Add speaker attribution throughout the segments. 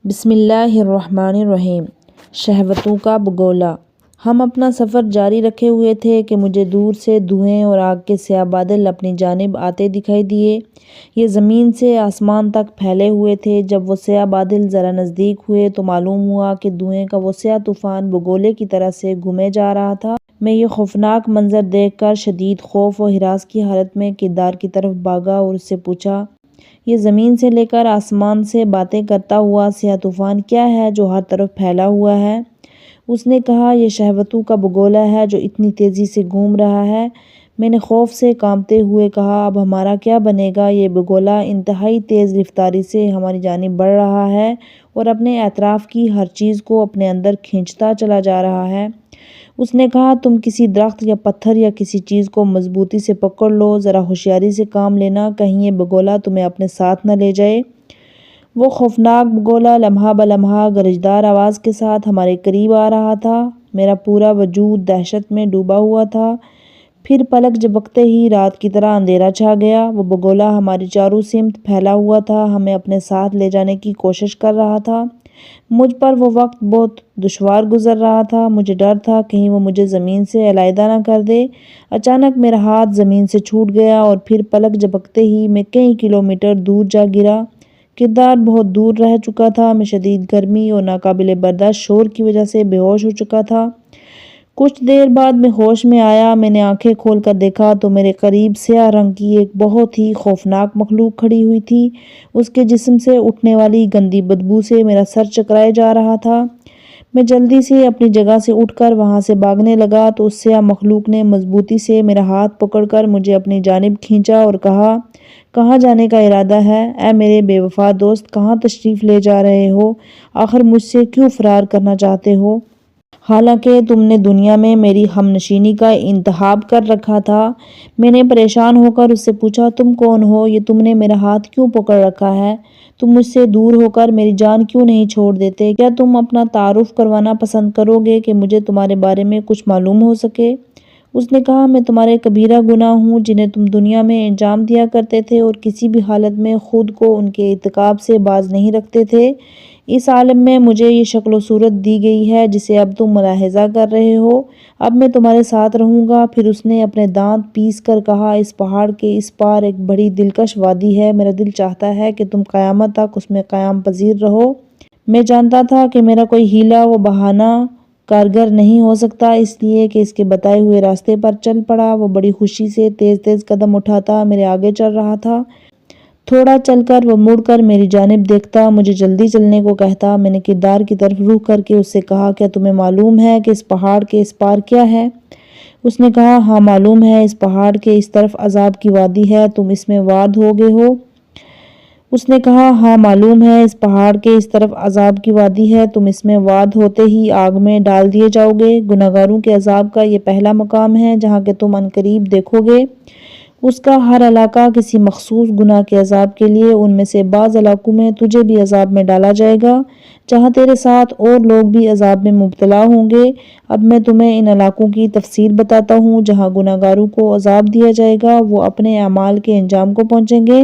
Speaker 1: بسم اللہ الرحمن الرحیم۔ شہوتوں کا بگولا۔ ہم اپنا سفر جاری رکھے ہوئے تھے کہ مجھے دور سے دھوئیں اور آگ کے سیاہ بادل اپنی جانب آتے دکھائی دیے۔ یہ زمین سے آسمان تک پھیلے ہوئے تھے۔ جب وہ سیاہ بادل ذرا نزدیک ہوئے تو معلوم ہوا کہ دھوئیں کا وہ سیاہ طوفان بگولے کی طرح سے گھومے جا رہا تھا۔ میں یہ خوفناک منظر دیکھ کر شدید خوف و ہراس کی حالت میں کردار کی طرف بھاگا اور اس سے پوچھا، یہ زمین سے لے کر آسمان سے باتیں کرتا ہوا سیاہ طوفان کیا ہے جو ہر طرف پھیلا ہوا ہے؟ اس نے کہا، یہ شہوتوں کا بگولا ہے جو اتنی تیزی سے گھوم رہا ہے۔ میں نے خوف سے کانپتے ہوئے کہا، اب ہمارا کیا بنے گا؟ یہ بگولا انتہائی تیز رفتاری سے ہماری جانب بڑھ رہا ہے اور اپنے اطراف کی ہر چیز کو اپنے اندر کھینچتا چلا جا رہا ہے۔ اس نے کہا، تم کسی درخت یا پتھر یا کسی چیز کو مضبوطی سے پکڑ لو، ذرا ہوشیاری سے کام لینا، کہیں یہ بگولا تمہیں اپنے ساتھ نہ لے جائے۔ وہ خوفناک بگولا لمحہ بلمحہ گرجدار آواز کے ساتھ ہمارے قریب آ رہا تھا۔ میرا پورا وجود دہشت میں ڈوبا ہوا تھا۔ پھر پلک جھپکتے ہی رات کی طرح اندھیرا چھا گیا۔ وہ بگولا ہماری چاروں سمت پھیلا ہوا تھا، ہمیں اپنے ساتھ لے جانے کی کوشش کر رہا تھا۔ مجھ پر وہ وقت بہت دشوار گزر رہا تھا۔ مجھے ڈر تھا کہیں وہ مجھے زمین سے علیحدہ نہ کر دے۔ اچانک میرا ہاتھ زمین سے چھوٹ گیا اور پھر پلک جھپکتے ہی میں کئی کلومیٹر دور جا گرا۔ کردار بہت دور رہ چکا تھا۔ میں شدید گرمی اور ناقابل برداشت شور کی وجہ سے بے ہوش ہو چکا تھا۔ کچھ دیر بعد میں ہوش میں آیا۔ میں نے آنکھیں کھول کر دیکھا تو میرے قریب سیاہ رنگ کی ایک بہت ہی خوفناک مخلوق کھڑی ہوئی تھی۔ اس کے جسم سے اٹھنے والی گندی بدبو سے میرا سر چکرائے جا رہا تھا۔ میں جلدی سے اپنی جگہ سے اٹھ کر وہاں سے بھاگنے لگا تو اس سیاہ مخلوق نے مضبوطی سے میرا ہاتھ پکڑ کر مجھے اپنی جانب کھینچا اور کہا، کہاں جانے کا ارادہ ہے؟ اے میرے بے وفا دوست، کہاں تشریف لے جا رہے ہو؟ آخر مجھ سے کیوں فرار کرنا چاہتے ہو؟ حالانکہ تم نے دنیا میں میری ہم نشینی کا انتخاب کر رکھا تھا۔ میں نے پریشان ہو کر اس سے پوچھا، تم کون ہو؟ یہ تم نے میرا ہاتھ کیوں پکڑ رکھا ہے؟ تم مجھ سے دور ہو کر میری جان کیوں نہیں چھوڑ دیتے؟ کیا تم اپنا تعارف کروانا پسند کرو گے کہ مجھے تمہارے بارے میں کچھ معلوم ہو سکے؟ اس نے کہا، میں تمہارے کبیرہ گناہ ہوں جنہیں تم دنیا میں انجام دیا کرتے تھے اور کسی بھی حالت میں خود کو ان کے ارتکاب سے باز نہیں رکھتے تھے۔ اس عالم میں مجھے یہ شکل و صورت دی گئی ہے جسے اب تم ملاحظہ کر رہے ہو۔ اب میں تمہارے ساتھ رہوں گا۔ پھر اس نے اپنے دانت پیس کر کہا، اس پہاڑ کے اس پار ایک بڑی دلکش وادی ہے۔ میرا دل چاہتا ہے کہ تم قیامت تک اس میں قیام پذیر رہو۔ میں جانتا تھا کہ میرا کوئی حیلہ و بہانہ کارگر نہیں ہو سکتا، اس لیے کہ اس کے بتائے ہوئے راستے پر چل پڑا۔ وہ بڑی خوشی سے تیز تیز قدم اٹھاتا میرے آگے چل رہا تھا۔ تھوڑا چل کر وہ مڑ کر میری جانب دیکھتا، مجھے جلدی چلنے کو کہتا۔ میں نے کردار کی طرف رخ کر کے اس سے کہا، کیا تمہیں معلوم ہے کہ اس پہاڑ کے اس پار کیا ہے؟ اس نے کہا، ہاں معلوم ہے، اس پہاڑ کے اس طرف عذاب کی وادی ہے، تم اس میں وارد ہو گئے ہو۔ اس نے کہا، ہاں معلوم ہے، اس پہاڑ کے اس طرف عذاب کی وادی ہے، تم اس میں وارد ہوتے ہی آگ میں ڈال دیے جاؤ گے۔ گنہگاروں کے عذاب کا یہ پہلا مقام ہے جہاں کہ تم عنقریب دیکھو گے۔ اس کا ہر علاقہ کسی مخصوص گناہ کے عذاب کے لیے، ان میں سے بعض علاقوں میں تجھے بھی عذاب میں ڈالا جائے گا جہاں تیرے ساتھ اور لوگ بھی عذاب میں مبتلا ہوں گے۔ اب میں تمہیں ان علاقوں کی تفصیل بتاتا ہوں جہاں گنہگاروں کو عذاب دیا جائے گا۔ وہ اپنے اعمال کے انجام کو پہنچیں گے،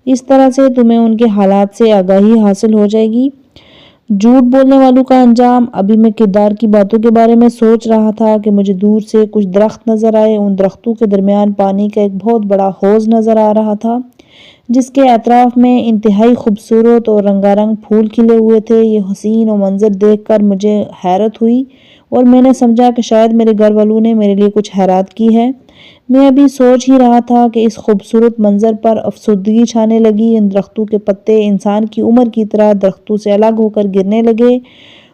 Speaker 1: اس طرح سے تمہیں ان کے حالات سے آگاہی حاصل ہو جائے گی۔ جھوٹ بولنے والوں کا انجام۔ ابھی میں کردار کی باتوں کے بارے میں سوچ رہا تھا کہ مجھے دور سے کچھ درخت نظر آئے۔ ان درختوں کے درمیان پانی کا ایک بہت بڑا حوض نظر آ رہا تھا جس کے اطراف میں انتہائی خوبصورت اور رنگا رنگ پھول کھلے ہوئے تھے۔ یہ حسین و منظر دیکھ کر مجھے حیرت ہوئی اور میں نے سمجھا کہ شاید میرے گھر والوں نے میرے لیے کچھ خیرات کی ہے۔ میں ابھی سوچ ہی رہا تھا کہ اس خوبصورت منظر پر افسردگی چھانے لگی۔ ان درختوں کے پتے انسان کی عمر کی طرح درختوں سے الگ ہو کر گرنے لگے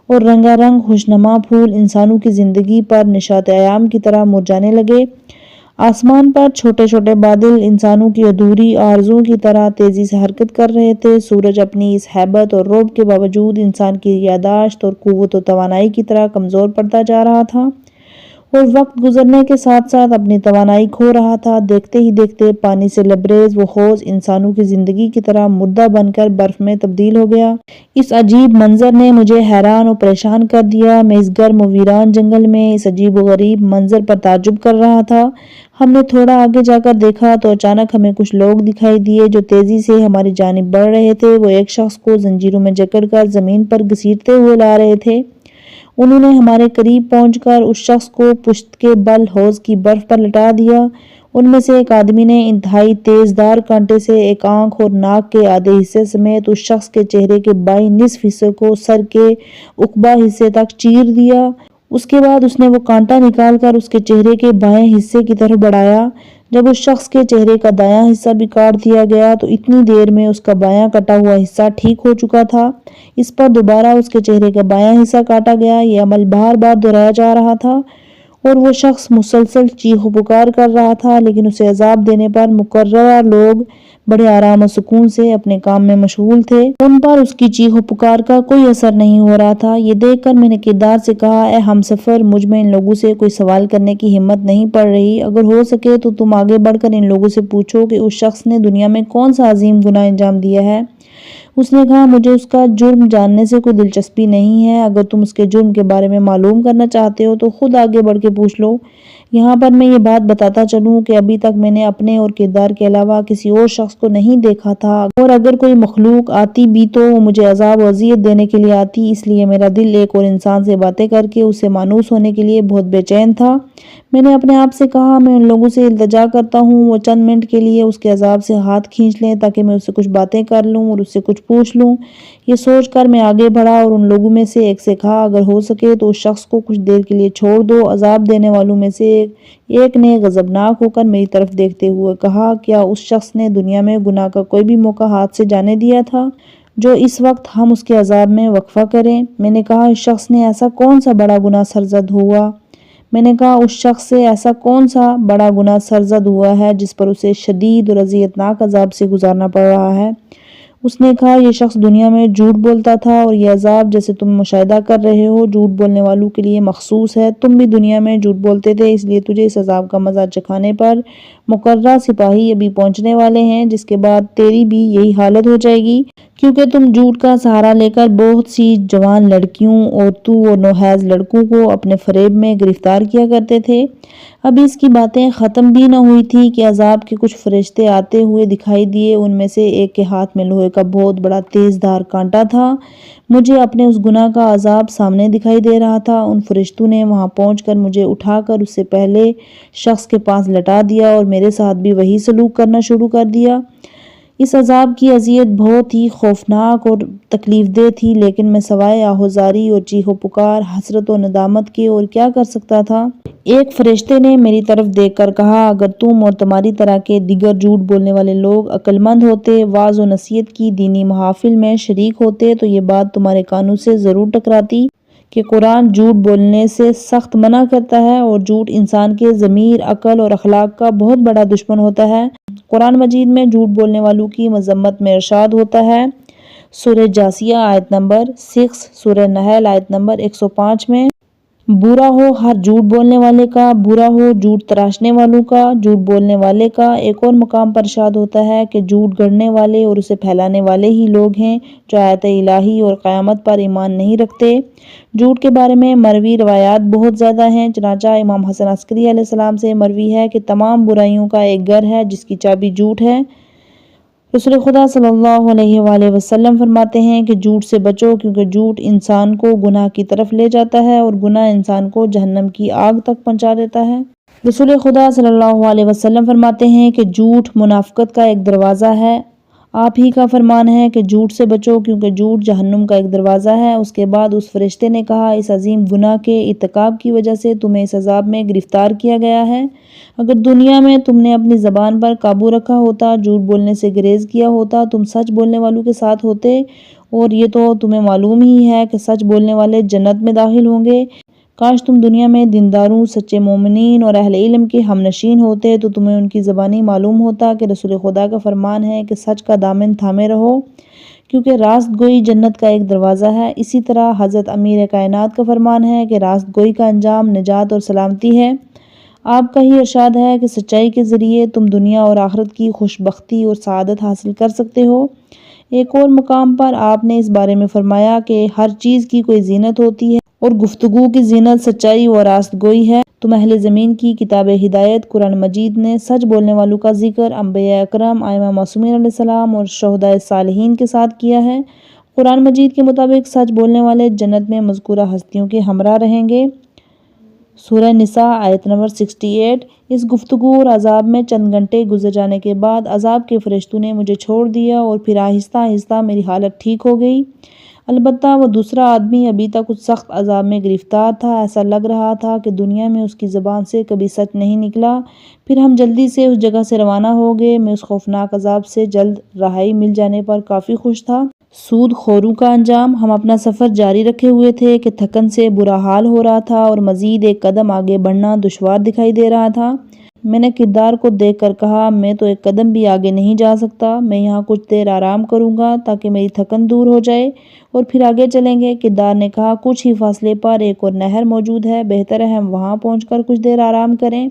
Speaker 1: اور رنگا رنگ خوشنما پھول انسانوں کی زندگی پر نشاط ایام کی طرح مرجھانے لگے۔ آسمان پر چھوٹے چھوٹے بادل انسانوں کی ادھوری آرزوؤں کی طرح تیزی سے حرکت کر رہے تھے۔ سورج اپنی اس ہیبت اور رعب کے باوجود انسان کی یادداشت اور قوت و توانائی کی طرح کمزور پڑتا جا رہا تھا۔ اور وقت گزرنے کے ساتھ ساتھ اپنی توانائی کھو رہا تھا۔ دیکھتے ہی دیکھتے پانی سے لبریز وہ حوض انسانوں کی زندگی کی طرح مردہ بن کر برف میں تبدیل ہو گیا۔ اس عجیب منظر نے مجھے حیران اور پریشان کر دیا۔ میں اس گرم و ویران جنگل میں اس عجیب و غریب منظر پر تعجب کر رہا تھا۔ ہم نے تھوڑا آگے جا کر دیکھا تو اچانک ہمیں کچھ لوگ دکھائی دیے جو تیزی سے ہماری جانب بڑھ رہے تھے۔ وہ ایک شخص کو زنجیروں میں جکڑ کر زمین پر گھسیٹتے ہوئے لا رہے تھے۔ انہوں نے ہمارے قریب پہنچ کر اس شخص کو پشت کے بل حوض کی برف پر لٹا دیا۔ ان میں سے ایک آدمی نے انتہائی تیز دھار کانٹے سے ایک آنکھ اور ناک کے آدھے حصے سمیت اس شخص کے چہرے کے بائیں نصف حصے کو سر کے عقبہ حصے تک چیر دیا۔ اس کے بعد اس نے وہ کانٹا نکال کر اس کے چہرے کے بائیں حصے کی طرف بڑھایا۔ جب اس شخص کے چہرے کا دایاں حصہ بھی کاٹ دیا گیا تو اتنی دیر میں اس کا بایاں کٹا ہوا حصہ ٹھیک ہو چکا تھا۔ اس پر دوبارہ اس کے چہرے کا بایاں حصہ کاٹا گیا۔ یہ عمل بار بار دہرایا جا رہا تھا اور وہ شخص مسلسل چیخ و پکار کر رہا تھا، لیکن اسے عذاب دینے پر مقررہ لوگ بڑے آرام و سکون سے اپنے کام میں مشغول تھے۔ ان پر اس کی چیخ و پکار کا کوئی اثر نہیں ہو رہا تھا۔ یہ دیکھ کر میں نے کردار سے کہا، اے ہمسفر، مجھ میں ان لوگوں سے کوئی سوال کرنے کی ہمت نہیں پڑ رہی۔ اگر ہو سکے تو تم آگے بڑھ کر ان لوگوں سے پوچھو کہ اس شخص نے دنیا میں کون سا عظیم گناہ انجام دیا ہے۔ اس نے کہا، مجھے اس کا جرم جاننے سے کوئی دلچسپی نہیں ہے۔ اگر تم اس کے جرم کے بارے میں معلوم کرنا چاہتے ہو تو خود آگے بڑھ کے پوچھ لو۔ یہاں پر میں یہ بات بتاتا چلوں کہ ابھی تک میں نے اپنے اور کردار کے علاوہ کسی اور شخص کو نہیں دیکھا تھا، اور اگر کوئی مخلوق آتی بھی تو وہ مجھے عذاب و اذیت دینے کے لیے آتی، اس لیے میرا دل ایک اور انسان سے باتیں کر کے اس سے مانوس ہونے کے لیے بہت بے چین تھا۔ میں نے اپنے آپ سے کہا، میں ان لوگوں سے التجا کرتا ہوں وہ چند منٹ کے لیے اس کے عذاب سے ہاتھ کھینچ لیں تاکہ میں اس سے کچھ باتیں کر لوں اور اس سے کچھ پوچھ لوں۔ یہ سوچ کر میں آگے بڑھا اور ان لوگوں میں سے ایک سے کہا، اگر ہو سکے تو اس شخص کو کچھ دیر کے لیے چھوڑ دو۔ عذاب دینے والوں میں سے ایک نے غضبناک ہو کر میری طرف دیکھتے ہوئے کہا، کیا اس شخص نے دنیا میں گناہ کا کوئی بھی موقع ہاتھ سے جانے دیا تھا جو اس وقت ہم اس کے عذاب میں وقفہ کریں؟ میں نے کہا، اس شخص نے ایسا کون سا بڑا گناہ سرزد ہوا؟ میں نے کہا، اس شخص سے ایسا کون سا بڑا گناہ سرزد ہوا ہے جس پر اسے شدید اور اذیتناک عذاب سے گزارنا پڑ رہا ہے؟ اس نے کہا، یہ شخص دنیا میں جھوٹ بولتا تھا، اور یہ عذاب جیسے تم مشاہدہ کر رہے ہو جھوٹ بولنے والوں کے لیے مخصوص ہے۔ تم بھی دنیا میں جھوٹ بولتے تھے، اس لیے تجھے اس عذاب کا مزہ چکھانے پر مقررہ سپاہی ابھی پہنچنے والے ہیں، جس کے بعد تیری بھی یہی حالت ہو جائے گی، کیونکہ تم جھوٹ کا سہارا لے کر بہت سی جوان لڑکیوں، عورتوں اور نوحیز لڑکوں کو اپنے فریب میں گرفتار کیا کرتے تھے۔ ابھی اس کی باتیں ختم بھی نہ ہوئی تھی کہ عذاب کے کچھ فرشتے آتے ہوئے دکھائی دیے۔ ان میں سے ایک کے ہاتھ میں لوہے کا بہت بڑا تیز دھار کانٹا تھا۔ مجھے اپنے اس گناہ کا عذاب سامنے دکھائی دے رہا تھا۔ ان فرشتوں نے وہاں پہنچ کر مجھے اٹھا کر اس سے پہلے شخص کے پاس لٹا دیا اور میرے ساتھ بھی وہی سلوک کرنا شروع کر دیا۔ اس عذاب کی اذیت بہت ہی خوفناک اور تکلیف دہ تھی، لیکن میں سوائے آہوزاری اور چیخ و پکار، حسرت و ندامت کے اور کیا کر سکتا تھا؟ ایک فرشتے نے میری طرف دیکھ کر کہا، اگر تم اور تمہاری طرح کے دیگر جھوٹ بولنے والے لوگ عقل مند ہوتے، وعظ و نصیحت کی دینی محافل میں شریک ہوتے تو یہ بات تمہارے کانوں سے ضرور ٹکراتی کہ قرآن جھوٹ بولنے سے سخت منع کرتا ہے، اور جھوٹ انسان کے ضمیر، عقل اور اخلاق کا بہت بڑا دشمن ہوتا ہے۔ قرآن مجید میں جھوٹ بولنے والوں کی مذمت میں ارشاد ہوتا ہے، سورہ جاثیہ آیت نمبر 6، سورہ نحل آیت نمبر 105 میں، برا ہو ہر جھوٹ بولنے والے کا، برا ہو جھوٹ تراشنے والوں کا، جھوٹ بولنے والے کا۔ ایک اور مقام پر ارشاد ہوتا ہے کہ جھوٹ گڑھنے والے اور اسے پھیلانے والے ہی لوگ ہیں جو آیات الہی اور قیامت پر ایمان نہیں رکھتے۔ جھوٹ کے بارے میں مروی روایات بہت زیادہ ہیں، چنانچہ امام حسن عسکری علیہ السلام سے مروی ہے کہ تمام برائیوں کا ایک گھر ہے جس کی چابی جھوٹ ہے۔ رسول خدا صلی اللہ علیہ وآلہ وسلم فرماتے ہیں کہ جھوٹ سے بچو، کیونکہ جھوٹ انسان کو گناہ کی طرف لے جاتا ہے اور گناہ انسان کو جہنم کی آگ تک پہنچا دیتا ہے۔ رسول خدا صلی اللہ علیہ وسلم فرماتے ہیں کہ جھوٹ منافقت کا ایک دروازہ ہے۔ آپ ہی کا فرمان ہے کہ جھوٹ سے بچو، کیونکہ جھوٹ جہنم کا ایک دروازہ ہے۔ اس کے بعد اس فرشتے نے کہا، اس عظیم گناہ کے ارتکاب کی وجہ سے تمہیں اس عذاب میں گرفتار کیا گیا ہے۔ اگر دنیا میں تم نے اپنی زبان پر قابو رکھا ہوتا، جھوٹ بولنے سے گریز کیا ہوتا، تم سچ بولنے والوں کے ساتھ ہوتے، اور یہ تو تمہیں معلوم ہی ہے کہ سچ بولنے والے جنت میں داخل ہوں گے۔ کاش تم دنیا میں دینداروں، سچے مومنین اور اہل علم کے ہم نشین ہوتے تو تمہیں ان کی زبانی معلوم ہوتا کہ رسول خدا کا فرمان ہے کہ سچ کا دامن تھامے رہو، کیونکہ راست گوئی جنت کا ایک دروازہ ہے۔ اسی طرح حضرت امیر کائنات کا فرمان ہے کہ راست گوئی کا انجام نجات اور سلامتی ہے۔ آپ کا ہی ارشاد ہے کہ سچائی کے ذریعے تم دنیا اور آخرت کی خوشبختی اور سعادت حاصل کر سکتے ہو۔ ایک اور مقام پر آپ نے اس بارے میں فرمایا کہ ہر چیز کی کوئی زینت ہوتی ہے اور گفتگو کی زینت سچائی و راست گوئی ہے۔ تم اہل زمین کی کتاب ہدایت قرآن مجید نے سچ بولنے والوں کا ذکر انبیاء اکرام ائمہ معصومین علیہ السلام اور شہداء صالحین کے ساتھ کیا ہے۔ قرآن مجید کے مطابق سچ بولنے والے جنت میں مذکورہ ہستیوں کے ہمراہ رہیں گے۔ سورہ نساء آیت نمبر 68۔ اس گفتگو اور عذاب میں چند گھنٹے گزر جانے کے بعد عذاب کے فرشتوں نے مجھے چھوڑ دیا اور پھر آہستہ آہستہ میری حالت ٹھیک ہو گئی۔ البتہ وہ دوسرا آدمی ابھی تک اس سخت عذاب میں گرفتار تھا۔ ایسا لگ رہا تھا کہ دنیا میں اس کی زبان سے کبھی سچ نہیں نکلا۔ پھر ہم جلدی سے اس جگہ سے روانہ ہو گئے۔ میں اس خوفناک عذاب سے جلد رہائی مل جانے پر کافی خوش تھا۔ سود خوروں کا انجام۔ ہم اپنا سفر جاری رکھے ہوئے تھے کہ تھکن سے برا حال ہو رہا تھا اور مزید ایک قدم آگے بڑھنا دشوار دکھائی دے رہا تھا۔ میں نے کردار کو دیکھ کر کہا، میں تو ایک قدم بھی آگے نہیں جا سکتا، میں یہاں کچھ دیر آرام کروں گا تاکہ میری تھکن دور ہو جائے اور پھر آگے چلیں گے۔ کردار نے کہا، کچھ ہی فاصلے پر ایک اور نہر موجود ہے، بہتر ہے ہم وہاں پہنچ کر کچھ دیر آرام کریں۔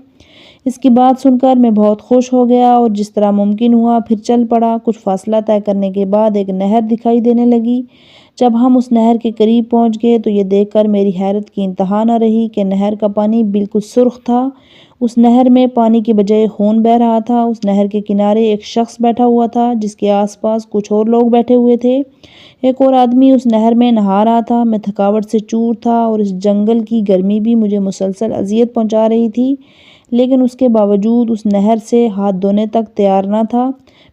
Speaker 1: اس کی بات سن کر میں بہت خوش ہو گیا اور جس طرح ممکن ہوا پھر چل پڑا۔ کچھ فاصلہ طے کرنے کے بعد ایک نہر دکھائی دینے لگی۔ جب ہم اس نہر کے قریب پہنچ گئے تو یہ دیکھ کر میری حیرت کی انتہا نہ رہی کہ نہر کا پانی بالکل سرخ تھا۔ اس نہر میں پانی کی بجائے خون بہہ رہا تھا۔ اس نہر کے کنارے ایک شخص بیٹھا ہوا تھا جس کے آس پاس کچھ اور لوگ بیٹھے ہوئے تھے۔ ایک اور آدمی اس نہر میں نہا رہا تھا۔ میں تھکاوٹ سے چور تھا اور اس جنگل کی گرمی بھی مجھے مسلسل اذیت پہنچا رہی تھی، لیکن اس کے باوجود اس نہر سے ہاتھ دھونے تک تیار نہ تھا۔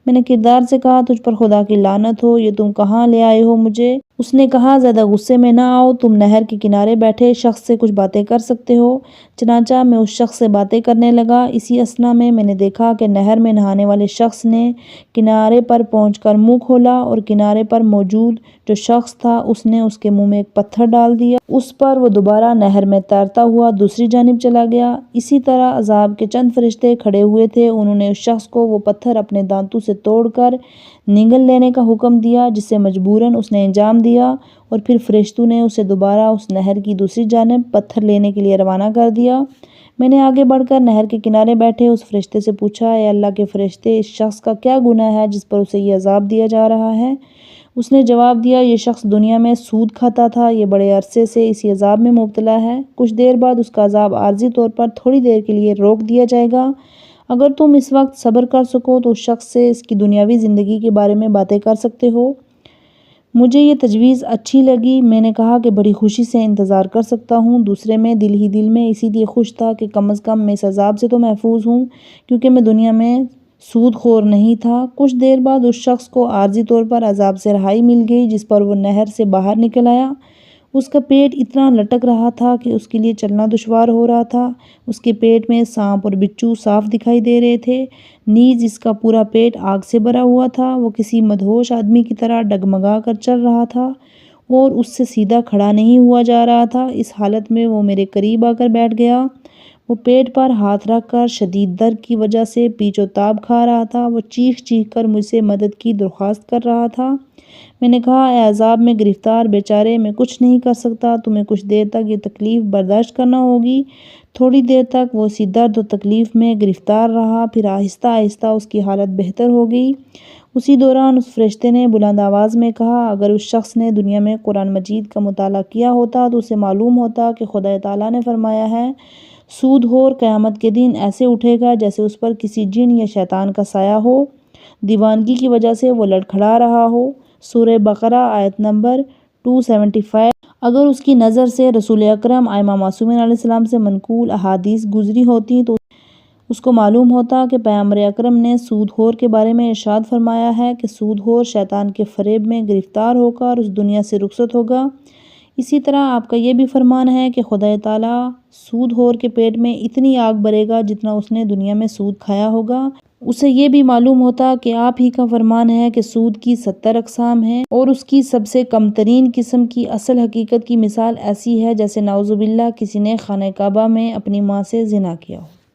Speaker 1: میں نے کردار سے کہا، تجھ پر خدا کی لعنت ہو، یہ تم کہاں لے آئے ہو مجھے؟ اس نے کہا، زیادہ غصے میں نہ آؤ، تم نہر کے کنارے بیٹھے شخص سے کچھ باتیں کر سکتے ہو۔ چنانچہ میں اس شخص سے باتیں کرنے لگا۔ اسی اثنا میں نے دیکھا کہ نہر میں نہانے والے شخص نے کنارے پر پہنچ کر منہ کھولا اور کنارے پر موجود جو شخص تھا اس نے اس کے منہ میں ایک پتھر ڈال دیا۔ اس پر وہ دوبارہ نہر میں تیرتا ہوا دوسری جانب چلا گیا۔ اسی طرح عذاب کے چند فرشتے کھڑے ہوئے تھے۔ انہوں نے اس شخص کو وہ پتھر اپنے دانتوں سے توڑ کر نگل لینے کا حکم دیا، جسے مجبوراً اس نے انجام دیا، اور پھر فرشتوں نے اسے دوبارہ اس نہر کی دوسری جانب پتھر لینے کے لیے روانہ کر دیا۔ میں نے آگے بڑھ کر نہر کے کنارے بیٹھے اس فرشتے سے پوچھا، اے اللہ کے فرشتے، اس شخص کا کیا گناہ ہے جس پر اسے یہ عذاب دیا جا رہا ہے؟ اس نے جواب دیا، یہ شخص دنیا میں سود کھاتا تھا، یہ بڑے عرصے سے اسی عذاب میں مبتلا ہے۔ کچھ دیر بعد اس کا عذاب عارضی طور پر تھوڑی دیر کے لیے روک دیا جائے گا۔ اگر تم اس وقت صبر کر سکو تو اس شخص سے اس کی دنیاوی زندگی کے بارے میں باتیں کر سکتے ہو۔ مجھے یہ تجویز اچھی لگی۔ میں نے کہا کہ بڑی خوشی سے انتظار کر سکتا ہوں۔ دوسرے میں دل ہی دل میں اسی لیے خوش تھا کہ کم از کم میں اس عذاب سے تو محفوظ ہوں، کیونکہ میں دنیا میں سود خور نہیں تھا۔ کچھ دیر بعد اس شخص کو عارضی طور پر عذاب سے رہائی مل گئی، جس پر وہ نہر سے باہر نکل آیا۔ اس کا پیٹ اتنا لٹک رہا تھا کہ اس کے لیے چلنا دشوار ہو رہا تھا۔ اس کے پیٹ میں سانپ اور بچھو صاف دکھائی دے رہے تھے، نیز اس کا پورا پیٹ آگ سے بھرا ہوا تھا۔ وہ کسی مدہوش آدمی کی طرح ڈگمگا کر چل رہا تھا اور اس سے سیدھا کھڑا نہیں ہوا جا رہا تھا۔ اس حالت میں وہ میرے قریب آ کر بیٹھ گیا۔ وہ پیٹ پر ہاتھ رکھ کر شدید درد کی وجہ سے پیچ و تاب کھا رہا تھا۔ وہ چیخ چیخ کر مجھ سے مدد کی درخواست کر رہا تھا۔ میں نے کہا، اے عذاب میں گرفتار بیچارے، میں کچھ نہیں کر سکتا، تمہیں کچھ دیر تک یہ تکلیف برداشت کرنا ہوگی۔ تھوڑی دیر تک وہ اسی درد و تکلیف میں گرفتار رہا، پھر آہستہ آہستہ اس کی حالت بہتر ہو گئی۔ اسی دوران اس فرشتے نے بلند آواز میں کہا، اگر اس شخص نے دنیا میں قرآن مجید کا مطالعہ کیا ہوتا تو اسے معلوم ہوتا کہ خدا تعالیٰ نے فرمایا ہے، سود خور قیامت کے دن ایسے اٹھے گا جیسے اس پر کسی جن یا شیطان کا سایہ ہو، دیوانگی کی وجہ سے وہ لڑکھڑا رہا ہو۔ سورہ بقرہ آیت نمبر 275۔ اگر اس کی نظر سے رسول اکرم ائمہ معصومین علیہ السلام سے منقول احادیث گزری ہوتی تو اس کو معلوم ہوتا کہ پیغمبر اکرم نے سود خور کے بارے میں ارشاد فرمایا ہے کہ سود خور شیطان کے فریب میں گرفتار ہو کر اس دنیا سے رخصت ہوگا۔ اسی طرح آپ کا یہ بھی فرمان ہے کہ خدا تعالیٰ سود خور کے پیٹ میں اتنی آگ بھرے گا جتنا اس نے دنیا میں سود کھایا ہوگا۔ اسے یہ بھی معلوم ہوتا کہ آپ ہی کا فرمان ہے کہ سود کی 70 اقسام ہیں اور اس کی سب سے کم ترین قسم کی اصل حقیقت کی مثال ایسی ہے جیسے نعوذ باللہ کسی نے خانہ کعبہ میں اپنی ماں سے زنا کیا ہو۔